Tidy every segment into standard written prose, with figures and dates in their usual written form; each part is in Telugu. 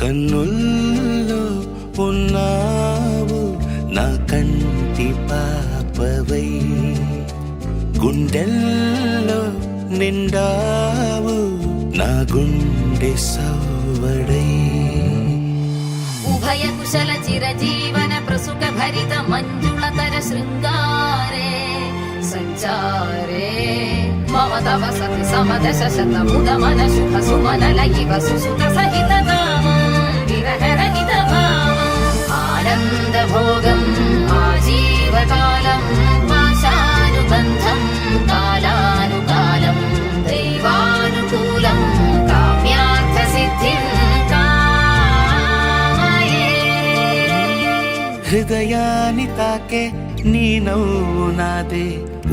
కన్నుల్లో ఉన్నావు నా కంటి పాపవై, గుండెల్లో నిండావు నా గుండె సవ్వడై. ఉభయ కుశల చిరజీవన ప్రసుక భరిత మంజుళతర శృంగారే సంచారే మమ తవ సతి సమదశ శతముదమన శుభ సుమనల ఇవ సుసుత సహిత విరహరహిత ఆనంద భోగం ఆజీవకాలం పాశానుబంధం కాలానుకాలం దైవానుకూలం కామ్యార్థ సిద్ధిం కామయే. హృదయాన్ని తాకే నీ నవ్వు నాదే,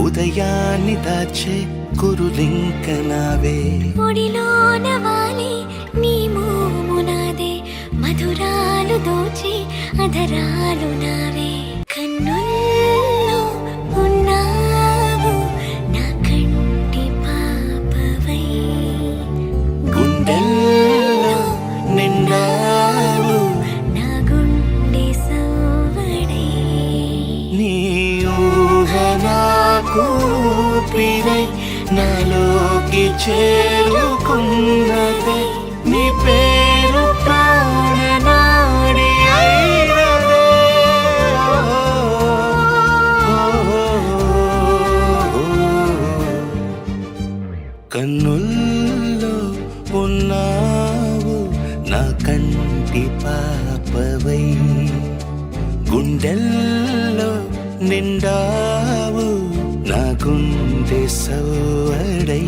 ఉదయాన్ని దాచే కురులింక నావే. ఒడిలోన వాలే నీ మోము నాదే, మధురాలు దోచే అధరాలు నావే. కన్నుల్లో ఉన్నావు నా కంటి పాపవై, గుండెల్లో నిండావు నా గుండె సవ్వడై. నీ ఊహ నాకు ఊపిరై నాలోకి చేరుకున్నదే, నీ పేరు ప్రాణనాడి అయినదే. నిండావు నా గుండె సవ్వడై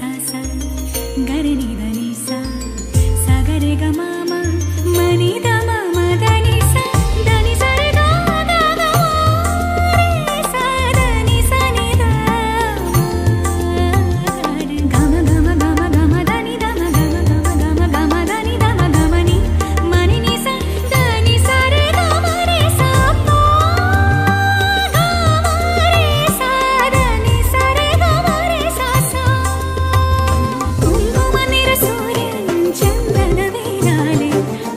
sa sa ga re ni da ni sa sa ga re ga ma ma ma ni da ma ma da ni sa re ga ga ga ma re sa da ni da ga ma ga ma ga ma ga ma da ni da ma ga ma ga ma ga ma ga ma da ni da ma ga ma ni ni sa da ni sa re ga ma re sa pa ga ma re sa da ni sa re ga ma re sa sa കുങ്കുമ നിറ സൂര്യൻ ചന്ദന വേലാലെ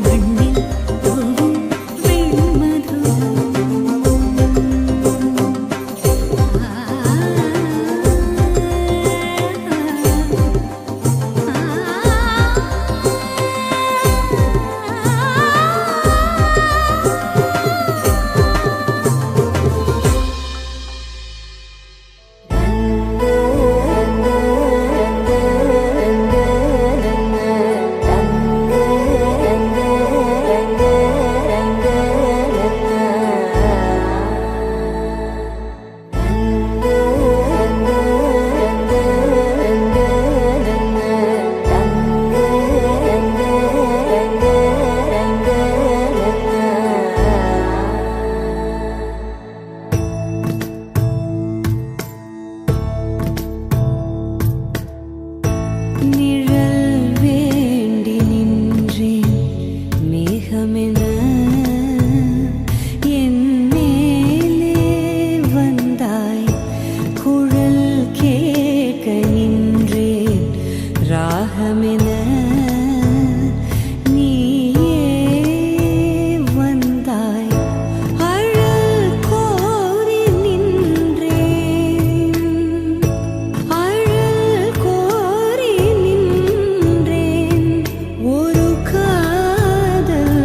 മണ്ണിൽ തൂവും വെൺമധുരം நிழல் வேண்டி நின்றேன் மேகமென என் மேலே வந்தாய் குழல் கேட்க நின்றேன் ராகமென நீயே வந்தாய் அழல் கோரி நின்றேன் அழல் கோரி நின்றேன் ஒரு காதல்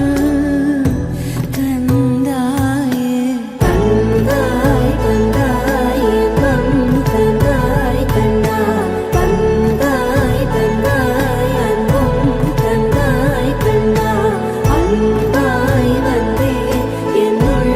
தந்தாயே தந்தாய் தந்தாய் இன்பம் தந்தாய் கண்ணா தந்தாய் தந்தாய் அன்பும் தந்தாய் கண்ணா அன்பாய் வந்தே என்னுள்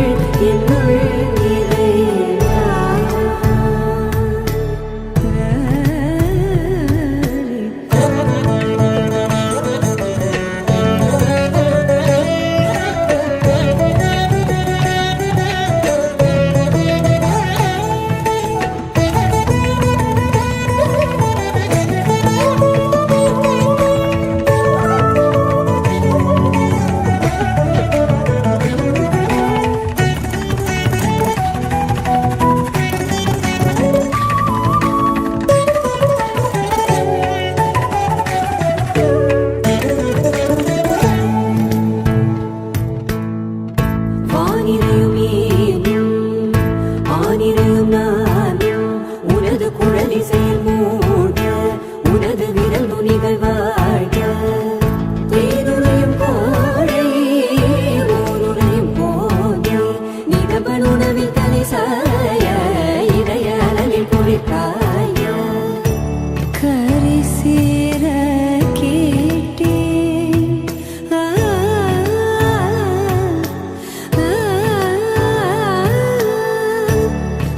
வானிலையும் ஏனும் ஆனிலையும் நானும் உனது குழலி செயல்மூட உனது விரல் நுனிகள் வாழ்க தேனுரையும் கோழை ஊருரையும் போதை நிதபன் உணவில் தலை சாய இதய அலலில் குளிர்காய கரை சேர கேட்டேன்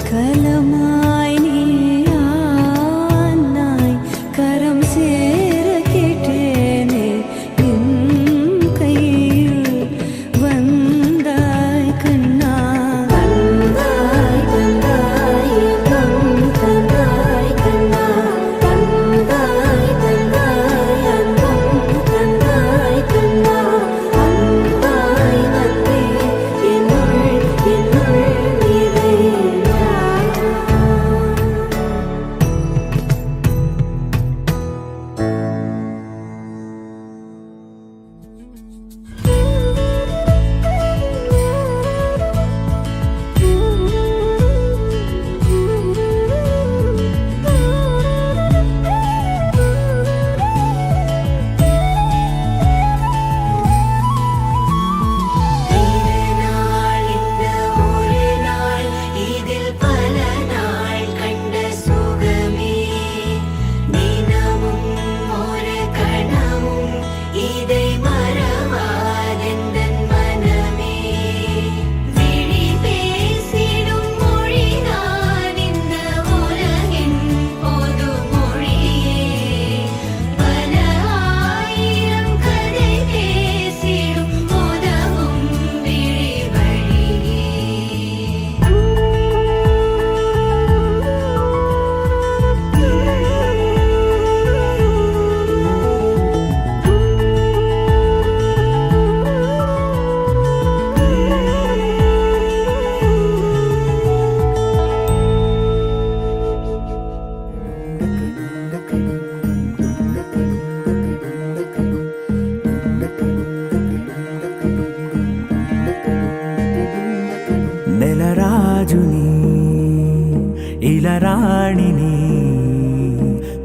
கலமாய் நீ ஆனாய் கரம் சேர கேட்டேனே என் கையில் வந்தாய் கண்ணா தந்தாய் தந்தாய் இன்பம் தந்தாய் கண்ணா தந்தாய் தந்தாய் அன்பும் தந்தாய் கண்ணா அன்பாய் வந்தே என்னுள் நிறையா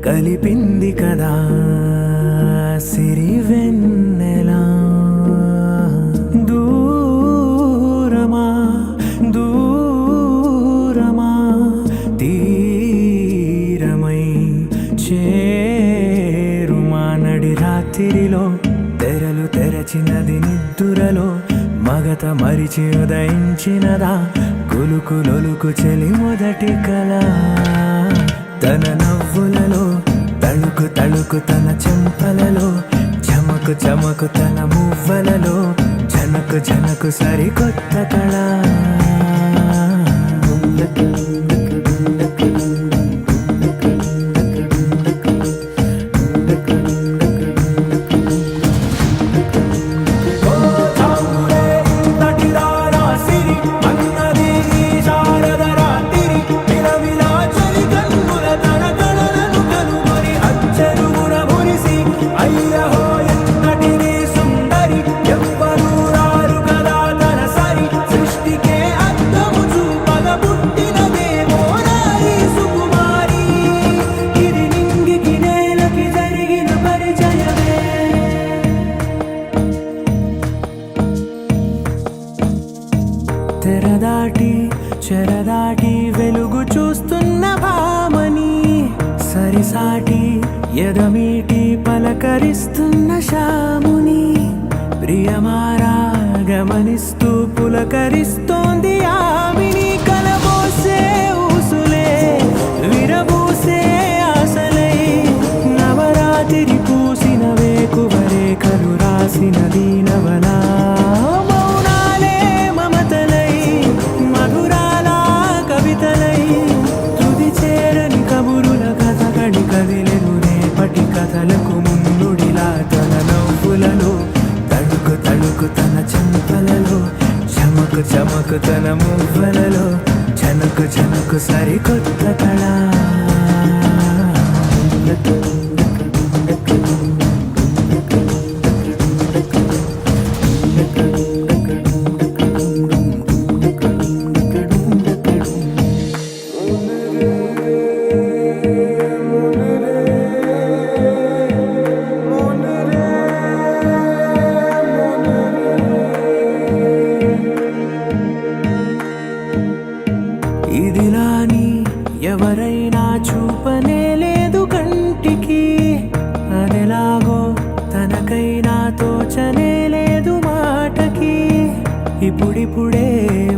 కలిపింది కదా సిరి వెన్నెలా. దూరమా దూరమా తీరమై చేరుమా నడి రాత్రిలో తెరలు తెరచినది నిద్దురలో మగత మరిచి ఉదయించినదా కులుకు లొలుకు చెలి మొదటి కళ. తన నవ్వులలో తళుకు తళుకు తన చెంపలలో చమకు చమకు తన మువ్వలలో జనకు జనకు సరికొత్త కళ. తెరదాటి చెరదాటి వెలుగు చూస్తున్న భామని సరిసాటి ఎదమీటి పలకరిస్తున్న శాముని ప్రియమారా గమనిస్తూ పులకరిస్తోంది ఆమిని. కలబోసే ఊసులే విరబూసే ఆశలై నవరాత్రి పూసిన వేకువరేఖలు రాసిన దీనవలా. కదిలెను రేపటి కథలకు ముందుడిలా తన నవ్వులలో తళుకు తళుకు తన చెంపలలో చమకు చమకు తన మువ్వలలో జనకు జనకు సరికొత్త కళ. ఇదిలాని ఎవరైనా చూపనే లేదు కంటికి అదెలాగో తనకైనా తోచనే లేదు మాటకి. ఇప్పుడిప్పుడే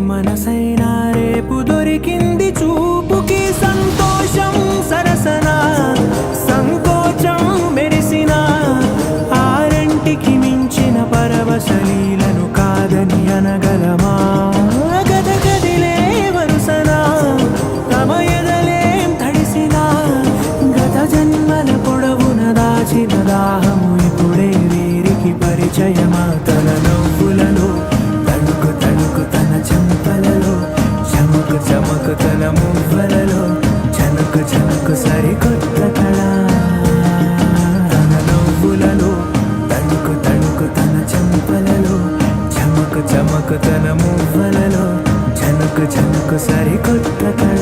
మనసైనా రేపు దొరికింది చూపుకి. సంతోషం సరసన సంకోచం మెరిసిన ఆరంటికి మించిన పరవశలీలను కాదని అనగలమా. గద గదిలే వరుసన తమ ఎదలేం తడిసిన గత జన్మల పొడవున దాచిన దాహము ఇప్పుడే వీరికి పరిచయమా. తన నవ్వులలో తణుకు తణుకు తన చెంపలలో చమకు చమకు తన మువ్వలలో జనకు జనకు సరికొత్త కళ. తన నవ్వులలో తణుకు తణుకు తన చెంపలలో చమకు చమకు తన మువ్వలలో జనకు జనకు సరికొత్త కళ.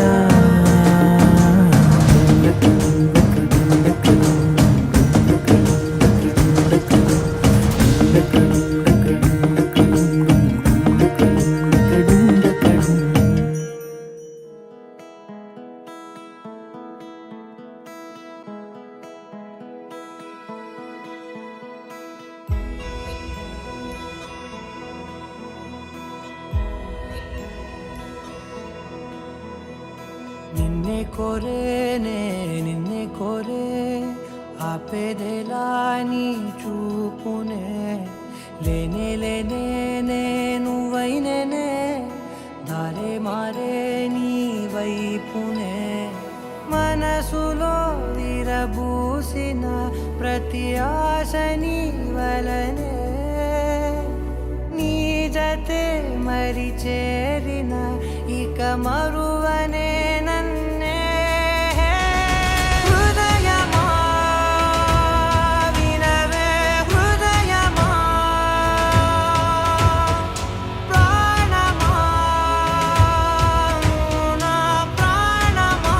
నిన్నే కోరేనే నిన్నే కోరే ఆపేదేలా నీ చూపునే లేనే లేనే నువ్వైనేనే దారే మారే నీ వైపునే. మనసులో విరబూసిన ప్రతి ఆశ నీ వలనే నీ జతే మరి చేరిన ఇక మరువనే నన్నే. హృదయమా వినవే హృదయమా ప్రాణమా నా ప్రాణమా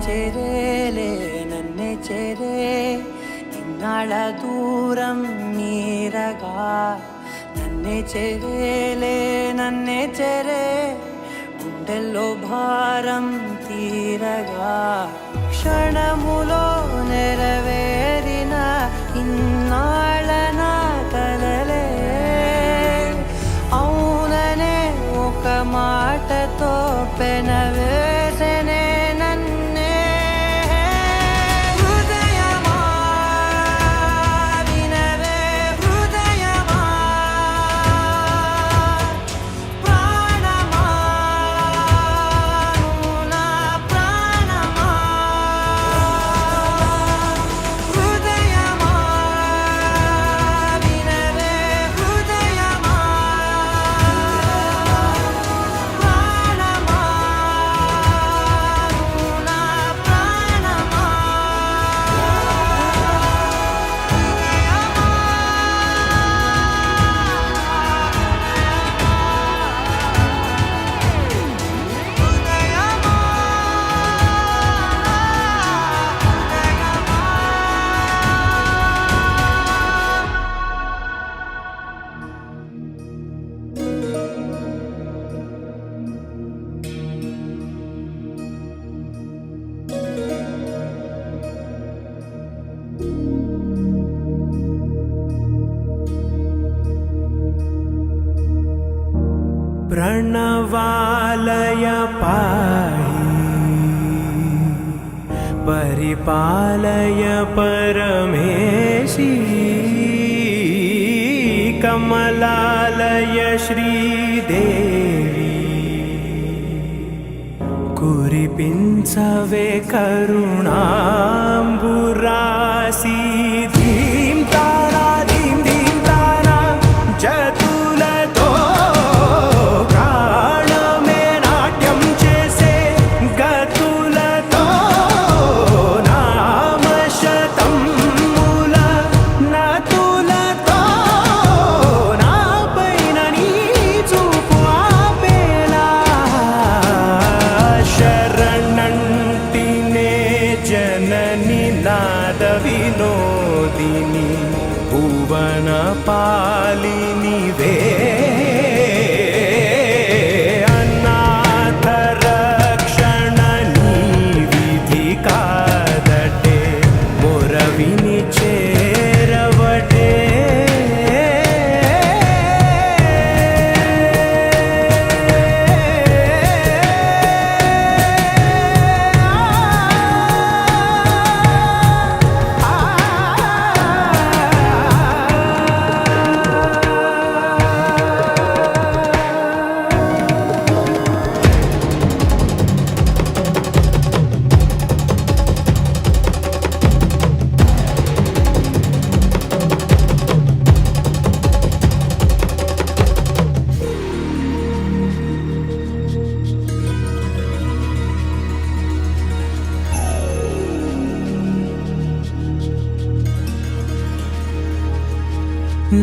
చేరేలే నన్నే చేరే ఇన్నాళ్ళ దూరం మీరగా నన్నే చేరేలే నన్నే చేరే గుండెల్లో భారం తీరగా క్షణములో నెరవేరిన ఇన్నాళ్ళ నా కలలే అవుననే ఒక మాటతో పెనవేసనే నన్నే హృదయమా వినవే హృదయమా ప్రాణమా నువ్వు నా ప్రాణమా హృదయమా వినవే హృదయమా ప్రాణమా నువ్వు నా ప్రాణమా प्रणवालय पाहि परिपालय परमेशी कमलालय श्रीदेवी कुरिपिंचवे करुणांबुरासी धीं तारा धीं धीं तारा जतुलतो प्राणमे नाट्यं चेसे गतुलतो नामशतं मूल नतुलतो नापैन नी చూపు ఆపేలా శరణంటినే జనని నాద వినోదిని భువన పాలిని వే అనాథ రక్షణ నీ విధి కాదటే మొరవిని చేరవటే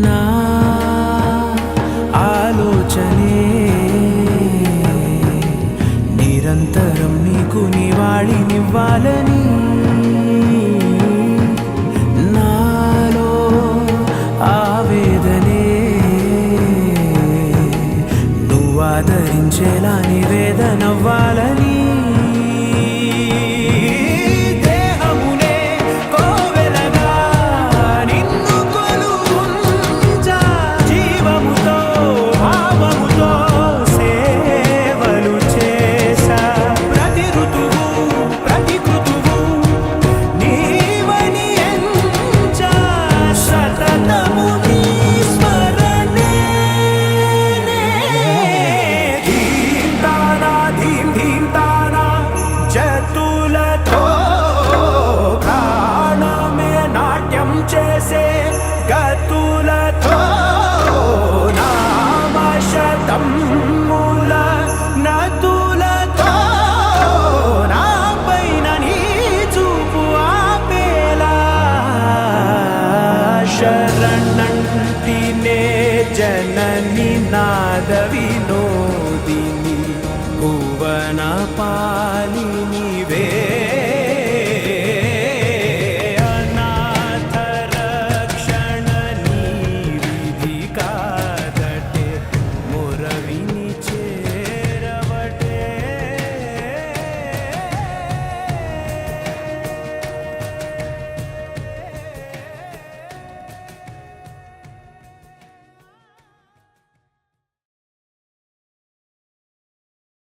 నా ఆలోచనే నిరంతరం నీకు నివాళినివ్వాలని